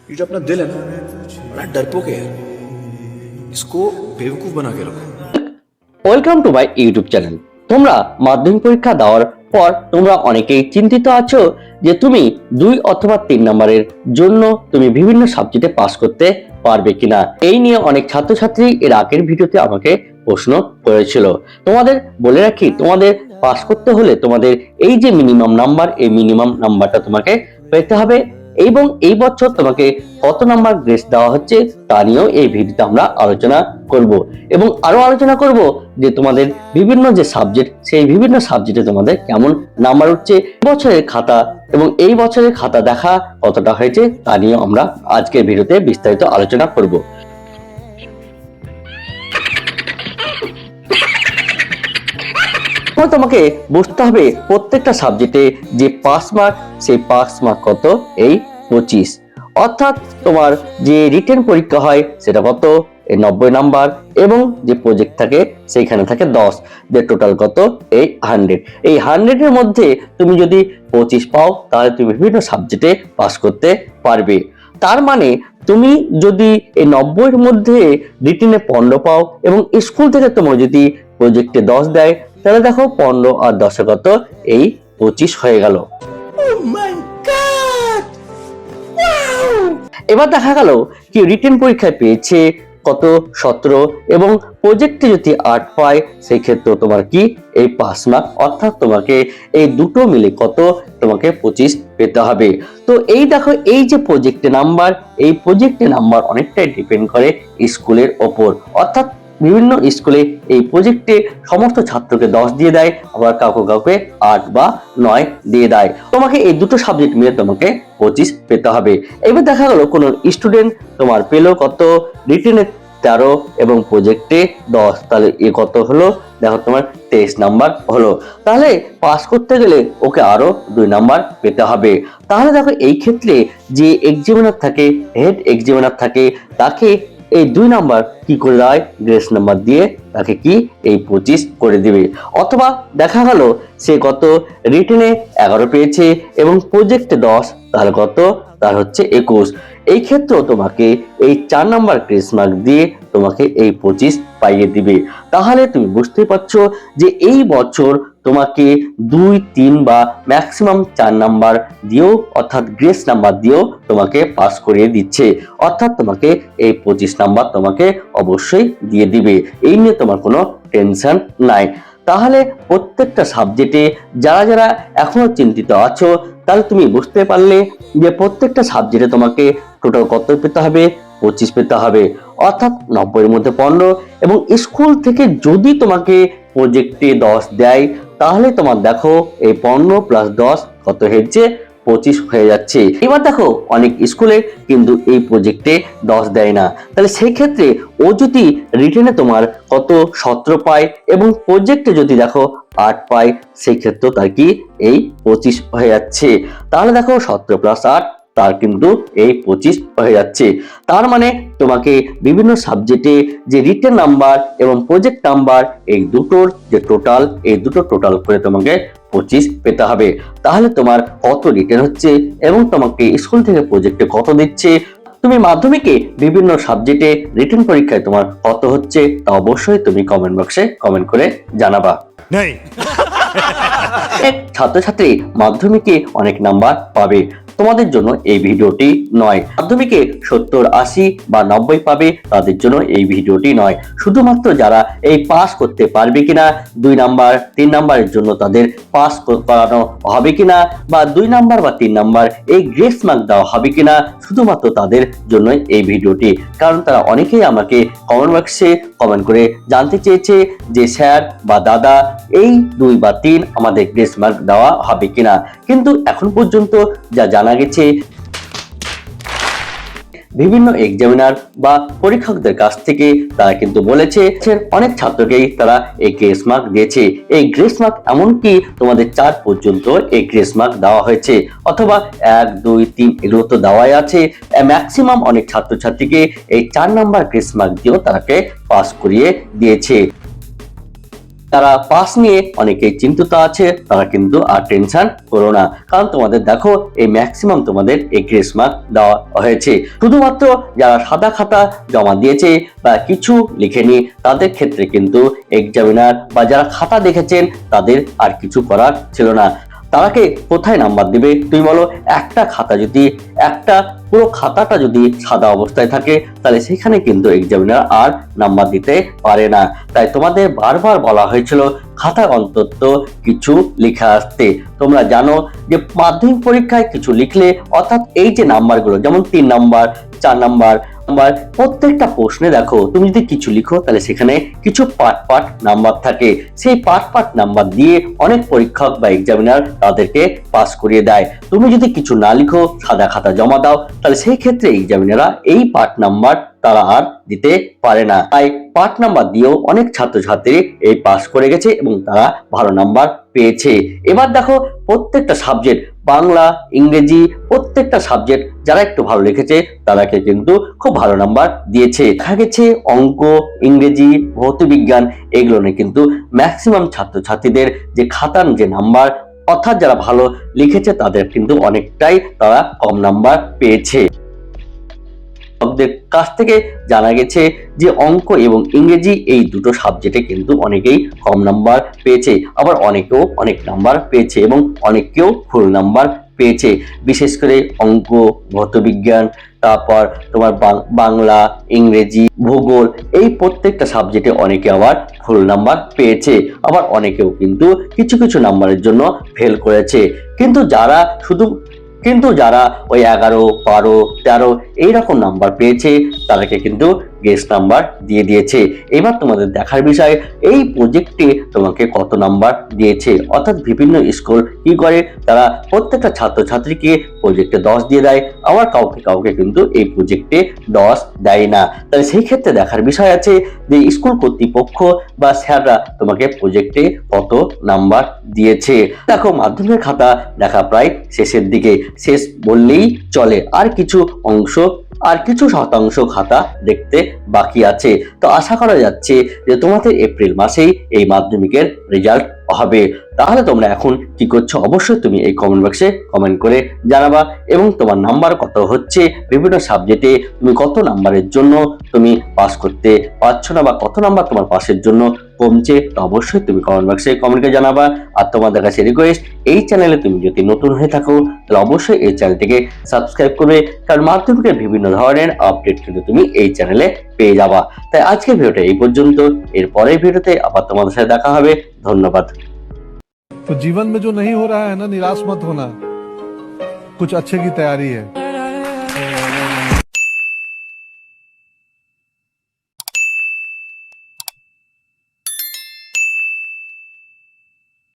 ये जो अपना दिल है ना, बड़ा डरपोक है यार। इसको बेवकूफ बना के रखो। Welcome to my YouTube channel. তোমরা মাধ্যমিক পরীক্ষা দেওয়ার পর তোমরা অনেকেই চিন্তিত আছো যে তুমি 2 অথবা 3 নম্বরের জন্য তুমি বিভিন্ন সাবজেক্টে পাস করতে পারবে কিনা। এই নিয়ে অনেক ছাত্রছাত্রী এর আগের ভিডিওতে আমাকে প্রশ্ন করেছিল। তোমাদের বলে রাখি, তোমাদের পাস করতে হলে তোমাদের এই যে মিনিমাম নাম্বার, এই মিনিমাম নাম্বারটা তোমাকে পেতে হবে এবং এই বছর তোমাকে কত নাম্বার গ্রেস দেওয়া হচ্ছে তা নিয়েও এই ভিডিওতে আমরা আলোচনা করব এবং আরো আলোচনা করব যে তোমাদের বিভিন্ন যে সাবজেক্ট, সেই বিভিন্ন সাবজেক্টে তোমাদের কেমন নাম্বার উঠছে, বছরের খাতা এবং এই বছরের খাতা দেখা কতটা হয়েছে তা নিয়ে আমরা আজকের ভিডিওতে বিস্তারিত আলোচনা করব। তোমাকে বুঝতে হবে প্রত্যেকটা সাবজেক্টে যে পাস মার্ক, সেই পাস মার্ক কত, এই 25। অর্থাৎ তোমার যে রিটেন পরীক্ষা হয় সেটা কত, এই 90 নাম্বার, এবং যে প্রজেক্ট থাকে সেইখানে থাকে 10, যে টোটাল কত, এই 100। এই 100 এর মধ্যে তুমি যদি 25 পাও তাহলে তুমি বিভিন্ন সাবজেক্টে পাস করতে পারবে। তার মানে তুমি যদি এই 90 এর মধ্যে রিটেনে 15 পাও এবং স্কুল থেকে তোমার যদি প্রজেক্টে 10 দেয়, তাহলে দেখো 15 আর 10 কত, এই 25 হয়ে গেল। এবার দেখা গেল কি রিটেন পরীক্ষায় পেয়েছে কত, 17, এবং প্রজেক্টে যদি 8 পায় সেই ক্ষেত্রে তোমার কি এই পাস মার্ক, অর্থাৎ তোমাকে এই দুটো মিলে কত, তোমাকে 25 পেতে হবে। তো এই দেখো, এই যে প্রজেক্টে নাম্বার, এই প্রজেক্টে নাম্বার অনেকটাই ডিপেন্ড করে স্কুলের ওপর। অর্থাৎ বিভিন্ন স্কুলে এই প্রজেক্টে সমস্ত ছাত্রকে 10 দিয়ে দেয়, আবার কাউকে 8 বা 9 দিয়ে দেয়। তোমাকে এই দুটো সাবজেক্ট মিলে তোমাকে 25 পেতে হবে। এবার দেখা গেল কোন স্টুডেন্ট তোমার পেলো কত, রিটেনে 13 এবং প্রজেক্টে 10, তাহলে এ কত হলো, দেখো তোমার 23 নাম্বার হলো। তাহলে পাস করতে গেলে ওকে আরো 2 নাম্বার পেতে হবে। তাহলে দেখো এই ক্ষেত্রে যে এক্সামিনার থাকে, হেড এক্সামিনার থাকে, তাকে এই 2 নাম্বার কি করে দেয়, গ্রেস নাম্বার দিয়ে তাকে কি এই 25 করে দিবে। অথবা দেখা গেল সে কত, রিটেনে 11 পেয়েছে এবং প্রজেক্টে 10, তাহলে কত, তার হচ্ছে 21। এই ক্ষেত্রেও তোমাকে এই 4 নাম্বার গ্রেস মার্ক দিয়ে তোমাকে এই 25 পাইয়ে দিবে। তাহলে তুমি বুঝতে পারছো যে এই বছর তোমাকে 2, 3 বা ম্যাক্সিমাম 4 নাম্বার দিয়েও, অর্থাৎ গ্রেস নাম্বার দিয়েও তোমাকে পাস করিয়ে দিচ্ছে। অর্থাৎ তোমাকে এই 25 নাম্বার তোমাকে অবশ্যই দিয়ে দিবে, এই নিয়ে তোমার কোনো টেনশন নাই। তাহলে প্রত্যেকটা সাবজেক্টে যারা যারা এখনো চিন্তিত আছো, তাহলে তুমি বুঝতে পারলে যে প্রত্যেকটা সাবজেক্টে তোমাকে টোটাল কত পেতে হবে, 25 পেতে হবে। অর্থাৎ 90 এর মধ্যে 15, এবং স্কুল থেকে যদি তোমাকে প্রজেক্টে 10 দেয়, তাহলে তোমার দেখো এই 15 প্লাস 10 কত হয়েছে, 25 হয়ে যাচ্ছে। এবার দেখো অনেক স্কুলে কিন্তু এই প্রজেক্টে 10 দেয় না, তাহলে সেই ক্ষেত্রে ও যদি রিটেনে তোমার কত, 17 পায় এবং প্রজেক্টে যদি দেখো 8 পায়, সেই ক্ষেত্রে তার কি এই 25 হয়ে যাচ্ছে। তাহলে দেখো 17 প্লাস 8, তার কিন্তু এই 25 হয়ে যাচ্ছে। তার মানে তোমাকে বিভিন্ন সাবজেক্টে যে রিটেন নাম্বার এবং প্রজেক্ট নাম্বার, এই দুটোর যে টোটাল, এই দুটো টোটাল করে তোমাকে 25 পেতে হবে। তাহলে তোমার কত রিটেন হচ্ছে এবং তোমাকে স্কুল থেকে প্রজেক্টে কত দিচ্ছে, তুমি মাধ্যমিকে বিভিন্ন সাবজেক্টে রিটেন পরীক্ষায় তোমার কত হচ্ছে, তা অবশ্যই তুমি কমেন্ট বক্সে কমেন্ট করে জানাবা। এক ছাত্রছাত্রী মাধ্যমিকে অনেক নাম্বার পাবে, তোমাদের জন্য এই ভিডিওটি নয়। মাধ্যমিকে 70, 80 বা 90 পাবে, তাদের জন্য এই ভিডিওটি নয়। শুধুমাত্র যারা এই পাস করতে পারবে কিনা, 2 নাম্বার 3 নাম্বারের জন্য তাদের পাস করানো হবে কিনা, বা 2 নাম্বার বা 3 নাম্বার এই গ্রেস মার্ক দেওয়া হবে কিনা, শুধুমাত্র তাদের জন্য এই ভিডিওটি। কারণ তারা অনেকেই আমাকে কমেন্ট বক্সে কমেন্ট করে জানতে চেয়েছে যে স্যার বা দাদা, এই 2 বা 3 আমাদের গ্রেস মার্ক দেওয়া হবে কিনা। কিন্তু এখন পর্যন্ত যা জানা গেছে, বিভিন্ন এক্সামিনার বা পরীক্ষকদের কাছ থেকে তারা কিন্তু বলেছে অনেক ছাত্রকেই তারা এই গ্রেস মার্ক দিয়েছে। এই গ্রেস মার্ক এমনকি তোমাদের 4 পর্যন্ত এই গ্রেস মার্ক দেওয়া হয়েছে, অথবা 1, 2, 3 এগুলো তো দেওয়াই আছে। ম্যাক্সিমাম অনেক ছাত্রছাত্রীকে এই 4 নাম্বার গ্রেস মার্ক দিয়েও তারাকে পাস করিয়ে দিয়েছে। তারা পাস নিয়ে অনেকেই চিন্তিত আছে, তারা কিন্তু আর টেনশন করো না, কারণ তোমাদের দেখো এই ম্যাক্সিমাম তোমাদের এই গ্রেস মার্ক দেওয়া হয়েছে। শুধুমাত্র যারা সাদা খাতা জমা দিয়েছে বা কিছু লিখেনি তাদের ক্ষেত্রে কিন্তু এক্সামিনার বা যারা খাতা দেখেছেন তাদের আর কিছু করার ছিল না। তারাকে কোথায় নাম্বার দিবে তুমি বলো? একটা খাতা যদি একটা পুরো খাতাটা যদি সাদা অবস্থায় থাকে তাহলে সেখানে কিন্তু এক্সামিনার আর নাম্বার দিতে পারে না। তাই তোমাদের বারবার বলা হয়েছিল খাতায় অন্তত কিছু লেখা আসতে। তোমরা জানো যে মাধ্যমিক পরীক্ষায় কিছু লিখলে অর্থাৎ এই যে নাম্বারগুলো যেমন 3 নাম্বার 4 নাম্বার প্রত্যেকটা প্রশ্নে দেখো তুমি যদি কিছু লিখো তাহলে সেখানে কিছু পার্ট নাম্বার থাকে, সেই পার্ট নাম্বার দিয়ে অনেক পরীক্ষক বা এক্সামিনার তাদেরকে পাস করিয়ে দেয়। তুমি যদি কিছু না লিখো সাদা খাতা জমা দাও তাহলে সেই ক্ষেত্রে এক্সামিনাররা এই পার্ট নাম্বার তারা আর দিতে পারে না। তাই পার্ট নাম্বার দিয়েও অনেক ছাত্রছাত্রী এই পাস করে গেছে এবং তারা ভালো নাম্বার পেয়েছে। এবার দেখো প্রত্যেকটা সাবজেক্ট বাংলা ইংরেজি প্রত্যেকটা সাবজেক্ট যারা একটু ভালো লিখেছে তারাকে কিন্তু খুব ভালো নাম্বার দিয়েছে। দেখা গেছে অঙ্ক ইংরেজি ভৌত বিজ্ঞান এগুলো নিয়ে কিন্তু ম্যাক্সিমাম ছাত্রছাত্রীদের যে খাতার যে নাম্বার অর্থাৎ যারা ভালো লিখেছে তাদের কিন্তু অনেকটাই তারা কম নাম্বার পেয়েছে। কাছ থেকে জানা গেছে যে অঙ্ক এবং ইংরেজি এই দুটো সাবজেক্টে কিন্তু অনেকেই কম নাম্বার পেয়েছে, আবার অনেকেও অনেক নাম্বার পেয়েছে এবং অনেকেও ফুল নাম্বার পেয়েছে। বিশেষ করে অঙ্ক ভৌতবিজ্ঞান তারপর তোমার বাংলা ইংরেজি ভূগোল এই প্রত্যেকটা সাবজেক্টে অনেকে আবার ফুল নাম্বার পেয়েছে, আবার অনেকেও কিন্তু কিছু কিছু নাম্বারের জন্য ফেল করেছে। কিন্তু যারা ওই 11 12 13 এইরকম নাম্বার পেয়েছে তাদেরকে কিন্তু গেস নাম্বার দিয়ে দিয়েছে। এবার তোমাদের দেখার বিষয় এই প্রজেক্টে তোমাকে কত নাম্বার দিয়েছে। অর্থাৎ বিভিন্ন স্কুল কি করে তারা প্রত্যেকটা ছাত্রছাত্রীকে প্রজেক্টে 10 দিয়ে দেয়, আবার কাউকে কিন্তু এই প্রজেক্টে 10 দেয় না। তাহলে সেই ক্ষেত্রে দেখার বিষয় আছে যে স্কুল কর্তৃপক্ষ বা স্যাররা তোমাকে প্রজেক্টে কত নাম্বার দিয়েছে। দেখো মাধ্যমিক খাতা দেখা প্রায় শেষের দিকে, শেষ বললেই চলে, আর কিছু শতাংশ খাতা দেখতে বাকি আছে। তো আশা করা যাচ্ছে যে তোমাদের এপ্রিল মাসেই এই মাধ্যমিকের রেজাল্ট হবে। তাহলে তোমরা এখন কি করছো অবশ্যই তুমি এই কমেন্ট বক্সে কমেন্ট করে জানাবা, এবং তোমার নাম্বার কত হচ্ছে বিভিন্ন সাবজেক্টে তুমি কত নাম্বারের জন্য তুমি পাস করতে পারছো না বা কত নাম্বার তোমার পাসের জন্য কমছে, তো অবশ্যই তুমি কমেন্ট বক্সে কমেন্টে জানাবা। আর তোমাদের কাছে রিকোয়েস্ট এই চ্যানেলে তুমি যদি নতুন হয়ে থাকো তাহলে অবশ্যই এই চ্যানেলটিকে সাবস্ক্রাইব করবে, কারণ মাধ্যমিকের বিভিন্ন ধরনের আপডেট কিন্তু তুমি এই চ্যানেলে পেয়ে যাবা। তাই আজকের ভিডিওটা এই পর্যন্ত, এর পরের ভিডিওতে আবার তোমাদের সাথে দেখা হবে। ধন্যবাদ। तो जीवन में जो नहीं हो रहा है ना, निराश मत होना, कुछ अच्छे की तैयारी है।